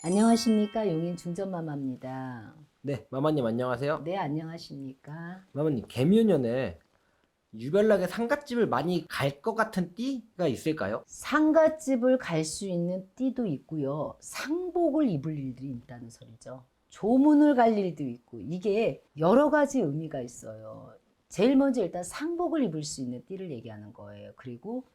안녕하십니까. 용인 중전마마입니다. 네, 마마님 안녕하세요. 네, 안녕하십니까. 마마님, 개묘년에 유별나게 상갓집을 많이 갈 것 같은 띠가 있을까요? 상갓집을 갈 수 있는 띠도 있고요. 상복을 입을 일들이 있다는 소리죠. 조문을 갈 일도 있고 이게 여러 가지 의미가 있어요. 제일 먼저 일단 상복을 입을 수 있는 띠를 얘기하는 거예요. 그리고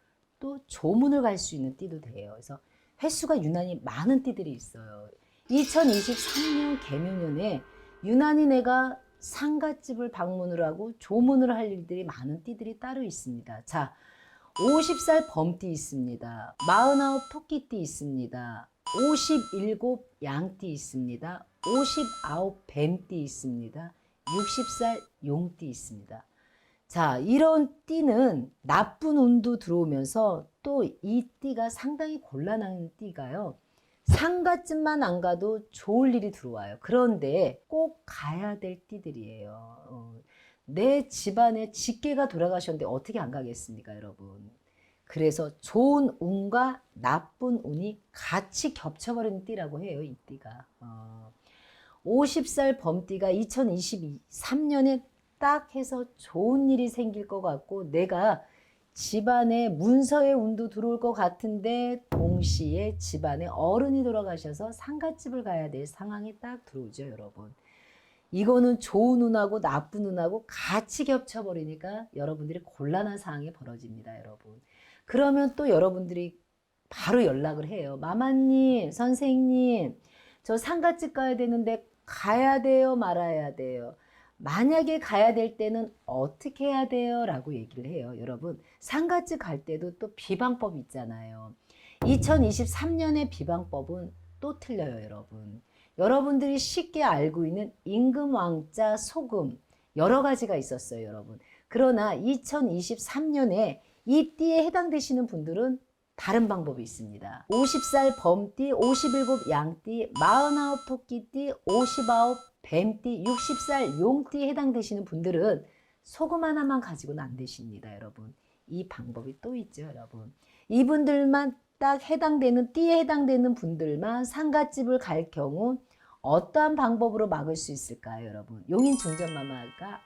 또 조문을 갈 수 있는 띠도 돼요. 그래서 횟수가 유난히 많은 띠들이 있어요. 2023년 개묘년에 유난히 내가 상갓집을 방문을 하고 조문을 할 일들이 많은 띠들이 따로 있습니다. 자, 50살 범띠 있습니다. 49 토끼띠 있습니다. 57 양띠 있습니다. 59 뱀띠 있습니다. 60살 용띠 있습니다. 자, 이런 띠는 나쁜 운도 들어오면서 또 이 띠가 상당히 곤란한 띠가요. 상갓집만 안 가도 좋을 일이 들어와요. 그런데 꼭 가야 될 띠들이에요. 내 집안에 직계가 돌아가셨는데 어떻게 안 가겠습니까, 여러분? 그래서 좋은 운과 나쁜 운이 같이 겹쳐버리는 띠라고 해요, 이 띠가. 50살 범띠가 2023년에 딱 해서 좋은 일이 생길 것 같고 내가 집안에 문서의 운도 들어올 것 같은데 동시에 집안에 어른이 돌아가셔서 상갓집을 가야 될 상황이 딱 들어오죠, 여러분. 이거는 좋은 운하고 나쁜 운하고 같이 겹쳐버리니까 여러분들이 곤란한 상황이 벌어집니다, 여러분. 그러면 또 여러분들이 바로 연락을 해요. 마마님, 선생님, 저 상갓집 가야 되는데 가야 돼요, 말아야 돼요? 만약에 가야 될 때는 어떻게 해야 돼요? 라고 얘기를 해요. 여러분, 상갓집 갈 때도 또 비방법 있잖아요. 2023년의 비방법은 또 틀려요, 여러분. 여러분들이 쉽게 알고 있는 임금, 왕자, 소금 여러 가지가 있었어요, 여러분. 그러나 2023년에 이 띠에 해당되시는 분들은 다른 방법이 있습니다. 50살 범띠, 57 양띠, 49 토끼띠, 59 뱀띠, 60살 용띠에 해당되시는 분들은 소금 하나만 가지고는 안 되십니다, 여러분. 이 방법이 또 있죠, 여러분. 이분들만 딱 해당되는 띠에 해당되는 분들만 상갓집을 갈 경우 어떠한 방법으로 막을 수 있을까요, 여러분? 용인 중전마마가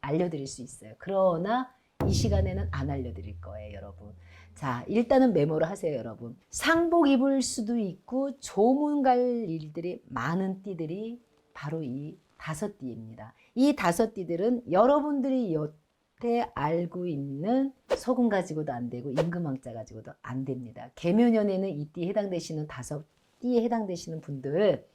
알려드릴 수 있어요. 그러나 이 시간에는 안 알려드릴 거예요, 여러분. 자, 일단은 메모를 하세요, 여러분. 상복 입을 수도 있고 조문 갈 일들이 많은 띠들이 바로 이 5띠입니다. 이 5띠들은 여러분들이 여태 알고 있는 소금 가지고도 안 되고 임금왕자 가지고도 안 됩니다. 개묘년에는 이 띠에 해당되시는 5띠에 해당되시는 분들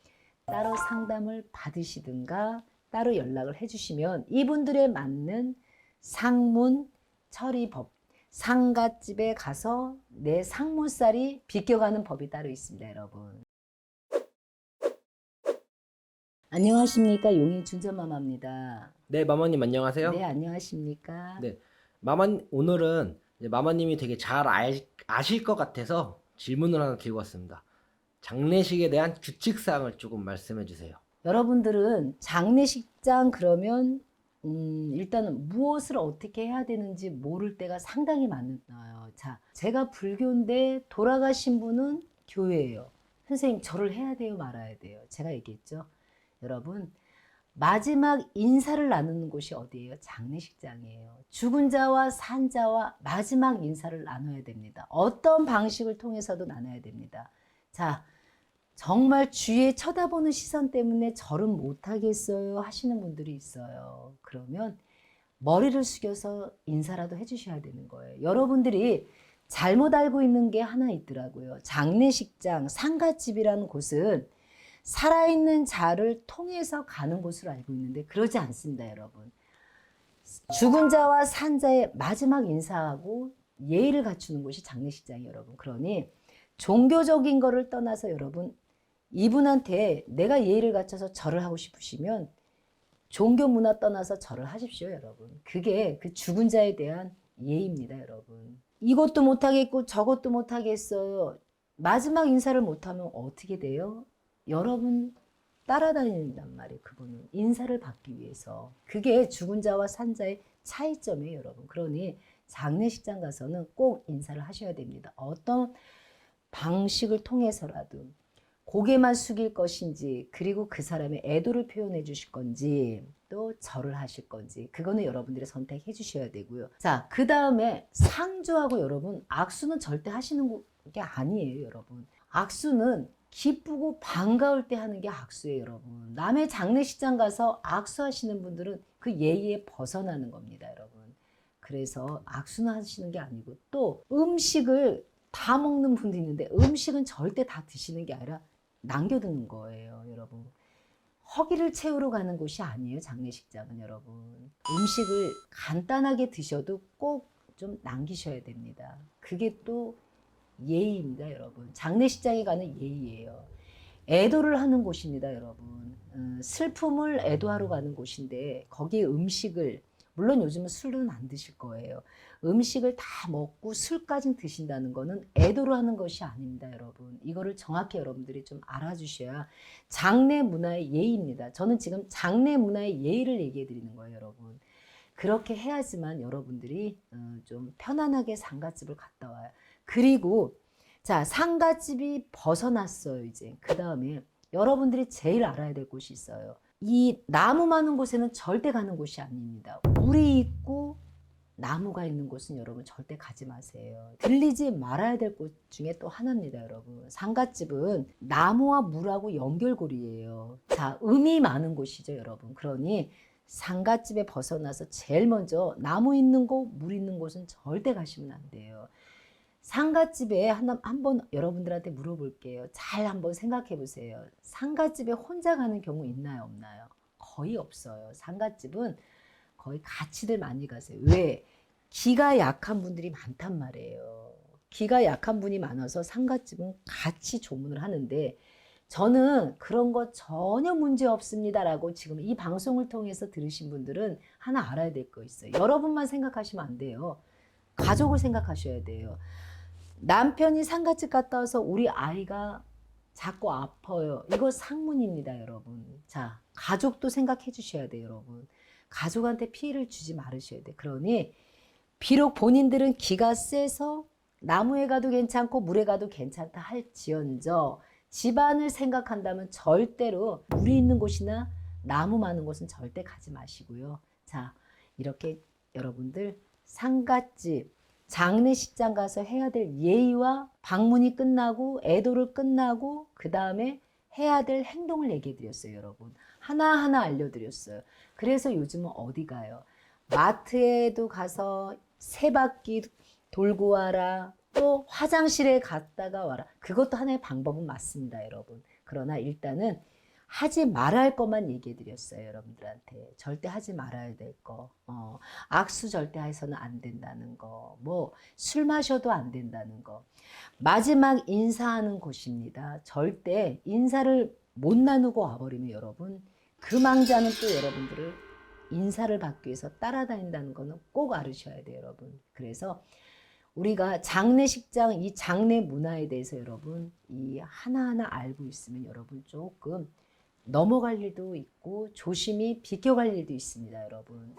따로 상담을 받으시든가 따로 연락을 해주시면 이분들에 맞는 상문 처리법, 상갓집에 가서 내 상문살이 비껴가는 법이 따로 있습니다, 여러분. 안녕하십니까. 용인 중전마마입니다. 네, 마마님 안녕하세요. 네, 안녕하십니까. 네, 오늘은 이제 마마님이 되게 아실 것 같아서 질문을 하나 드리고 왔습니다. 장례식에 대한 규칙사항을 조금 말씀해 주세요. 여러분들은 장례식장 그러면 일단은 무엇을 어떻게 해야 되는지 모를 때가 상당히 많아요. 자, 제가 불교인데 돌아가신 분은 교회예요. 선생님, 절을 해야 돼요, 말아야 돼요? 제가 얘기했죠. 여러분, 마지막 인사를 나누는 곳이 어디예요? 장례식장이에요. 죽은 자와 산 자와 마지막 인사를 나눠야 됩니다. 어떤 방식을 통해서도 나눠야 됩니다. 자, 정말 주위에 쳐다보는 시선 때문에 절은 못하겠어요 하시는 분들이 있어요. 그러면 머리를 숙여서 인사라도 해주셔야 되는 거예요. 여러분들이 잘못 알고 있는 게 하나 있더라고요. 장례식장, 상갓집이라는 곳은 살아있는 자를 통해서 가는 곳으로 알고 있는데 그러지 않습니다, 여러분. 죽은 자와 산 자의 마지막 인사하고 예의를 갖추는 곳이 장례식장이에요, 여러분. 그러니 종교적인 거를 떠나서 여러분, 이분한테 내가 예의를 갖춰서 절을 하고 싶으시면 종교 문화 떠나서 절을 하십시오, 여러분. 그게 그 죽은 자에 대한 예의입니다, 여러분. 이것도 못하겠고 저것도 못하겠어요. 마지막 인사를 못하면 어떻게 돼요? 여러분 따라다닌단 말이에요, 그분은. 인사를 받기 위해서. 그게 죽은 자와 산 자의 차이점이에요, 여러분. 그러니 장례식장 가서는 꼭 인사를 하셔야 됩니다. 어떤 방식을 통해서라도. 고개만 숙일 것인지, 그리고 그 사람의 애도를 표현해 주실 건지, 또 절을 하실 건지, 그거는 여러분들이 선택해 주셔야 되고요. 자, 그 다음에 상주하고 여러분, 악수는 절대 하시는 게 아니에요, 여러분. 악수는 기쁘고 반가울 때 하는 게 악수예요, 여러분. 남의 장례식장 가서 악수하시는 분들은 그 예의에 벗어나는 겁니다, 여러분. 그래서 악수는 하시는 게 아니고, 또 음식을 다 먹는 분도 있는데 음식은 절대 다 드시는 게 아니라 남겨두는 거예요, 여러분. 허기를 채우러 가는 곳이 아니에요, 장례식장은, 여러분. 음식을 간단하게 드셔도 꼭 좀 남기셔야 됩니다. 그게 또 예의입니다, 여러분. 장례식장에 가는 예의예요. 애도를 하는 곳입니다, 여러분. 슬픔을 애도하러 가는 곳인데 거기에 음식을, 물론 요즘은 술은 안 드실 거예요. 음식을 다 먹고 술까지 드신다는 거는 애도를 하는 것이 아닙니다, 여러분. 이거를 정확히 여러분들이 좀 알아주셔야 장례 문화의 예의입니다. 저는 지금 장례 문화의 예의를 얘기해 드리는 거예요, 여러분. 그렇게 해야지만 여러분들이 좀 편안하게 상갓집을 갔다 와요. 그리고 자, 상갓집이 벗어났어요, 이제. 그 다음에 여러분들이 제일 알아야 될 곳이 있어요. 이 나무 많은 곳에는 절대 가는 곳이 아닙니다. 물이 있고 나무가 있는 곳은 여러분 절대 가지 마세요. 들리지 말아야 될 곳 중에 또 하나입니다, 여러분. 상갓집은 나무와 물하고 연결고리예요. 자, 음이 많은 곳이죠, 여러분. 그러니 상갓집에 벗어나서 제일 먼저 나무 있는 곳, 물 있는 곳은 절대 가시면 안 돼요. 상갓집에 한번 여러분들한테 물어볼게요. 잘 한번 생각해 보세요. 상갓집에 혼자 가는 경우 있나요, 없나요? 거의 없어요. 상갓집은 거의 같이들 많이 가세요. 왜? 기가 약한 분들이 많단 말이에요. 기가 약한 분이 많아서 상갓집은 같이 조문을 하는데, 저는 그런 거 전혀 문제 없습니다라고 지금 이 방송을 통해서 들으신 분들은 하나 알아야 될 거 있어요. 여러분만 생각하시면 안 돼요. 가족을 생각하셔야 돼요. 남편이 상갓집 갔다 와서 우리 아이가 자꾸 아파요. 이거 상문입니다, 여러분. 자, 가족도 생각해 주셔야 돼요, 여러분. 가족한테 피해를 주지 말으셔야 돼요. 그러니 비록 본인들은 기가 세서 나무에 가도 괜찮고 물에 가도 괜찮다 할지언정 집안을 생각한다면 절대로 물이 있는 곳이나 나무 많은 곳은 절대 가지 마시고요. 자, 이렇게 여러분들 상갓집, 장례식장 가서 해야 될 예의와 방문이 끝나고 애도를 끝나고 그 다음에 해야 될 행동을 얘기해 드렸어요, 여러분. 하나하나 알려드렸어요. 그래서 요즘은 어디 가요? 마트에도 가서 세 바퀴 돌고 와라. 또 화장실에 갔다가 와라. 그것도 하나의 방법은 맞습니다, 여러분. 그러나 일단은 하지 말아야 할 것만 얘기해 드렸어요, 여러분들한테. 절대 하지 말아야 될 거. 악수 절대 해서는 안 된다는 거. 뭐 술 마셔도 안 된다는 거. 마지막 인사하는 곳입니다. 절대 인사를 못 나누고 와버리면 여러분, 그 망자는 또 여러분들을 인사를 받기 위해서 따라다닌다는 거는 꼭 알으셔야 돼요, 여러분. 그래서 우리가 장례식장, 이 장례 문화에 대해서 여러분 이 하나하나 알고 있으면 여러분 조금 넘어갈 일도 있고 조심히 비껴갈 일도 있습니다, 여러분.